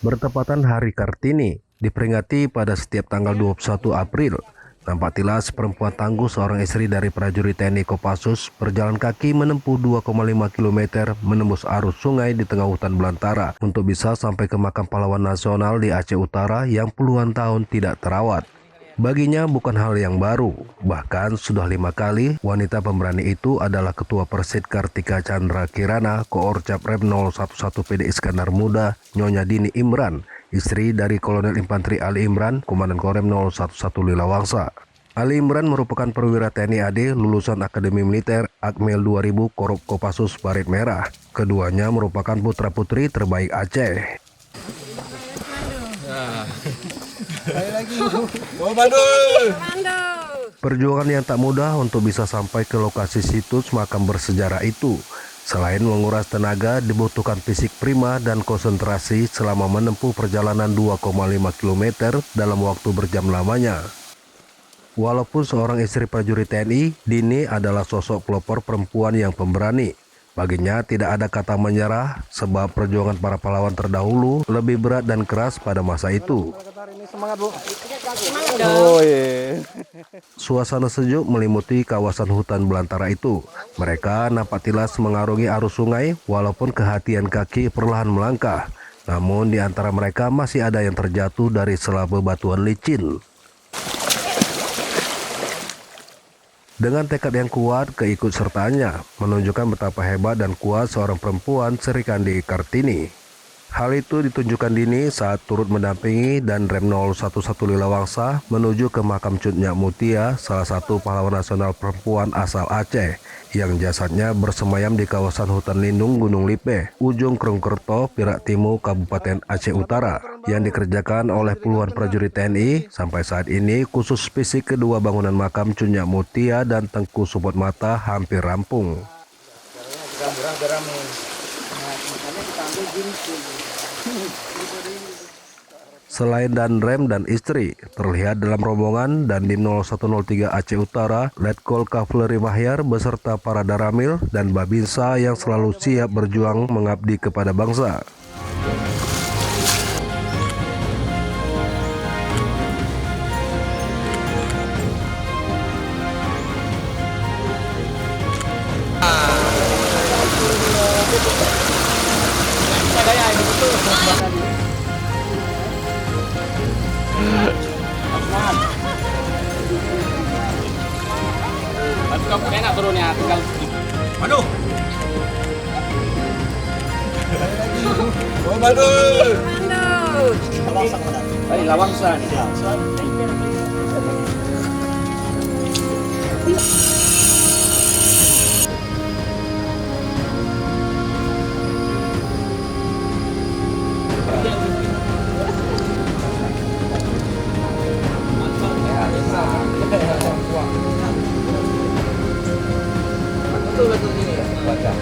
Bertepatan Hari Kartini, diperingati pada setiap tanggal 21 April, nampak tilas perempuan tangguh seorang istri dari prajurit TNI Kopassus berjalan kaki menempuh 2,5 km menembus arus sungai di tengah hutan belantara untuk bisa sampai ke makam pahlawan nasional di Aceh Utara yang puluhan tahun tidak terawat. Baginya bukan hal yang baru, bahkan sudah 5 kali wanita pemberani itu adalah Ketua Persid Kartika Chandra Kirana, Koorcap Rem 011 PD Iskandar Muda, Nyonya Dini Imran, istri dari Kolonel Infanteri Ali Imran, Komandan Korem 011 Lilawangsa. Ali Imran merupakan perwira TNI AD lulusan Akademi Militer Akmil 2000 Korup Kopassus Barit Merah. Keduanya merupakan putra-putri terbaik Aceh. Perjuangan yang tak mudah untuk bisa sampai ke lokasi situs makam bersejarah itu. Selain menguras tenaga, dibutuhkan fisik prima dan konsentrasi selama menempuh perjalanan 2,5 km dalam waktu berjam lamanya. Walaupun seorang istri prajurit TNI, Dini adalah sosok pelopor perempuan yang pemberani. Baginya tidak ada kata menyerah sebab perjuangan para pahlawan terdahulu lebih berat dan keras pada masa itu. Suasana sejuk melimuti kawasan hutan belantara itu. Mereka nampak tilas mengarungi arus sungai walaupun kehatian kaki perlahan melangkah. Namun di antara mereka masih ada yang terjatuh dari sela bebatuan licin. Dengan tekad yang kuat, keikutsertaannya menunjukkan betapa hebat dan kuat seorang perempuan Sri Kandi Kartini. Hal itu ditunjukkan Dini saat turut mendampingi dan Rem 011 Lilawangsa menuju ke makam Cut Nyak Mutia, salah satu pahlawan nasional perempuan asal Aceh, yang jasadnya bersemayam di kawasan hutan lindung Gunung Lipe, ujung Krungkerto, Perak Timur, Kabupaten Aceh Utara, yang dikerjakan oleh puluhan prajurit TNI. Sampai saat ini, khusus fisik kedua bangunan makam Cut Nyak Mutia dan Tengku Supot Mata hampir rampung. Selain Danrem dan istri, terlihat dalam rombongan Dandim 0103 Aceh Utara, Letkol Kavaleri Mahyar beserta para Daramil dan Babinsa yang selalu siap berjuang mengabdi kepada bangsa. Kamu enak turunnya, tinggal. Aduh. Baik, Lawangsa. Betul ini ya, baca.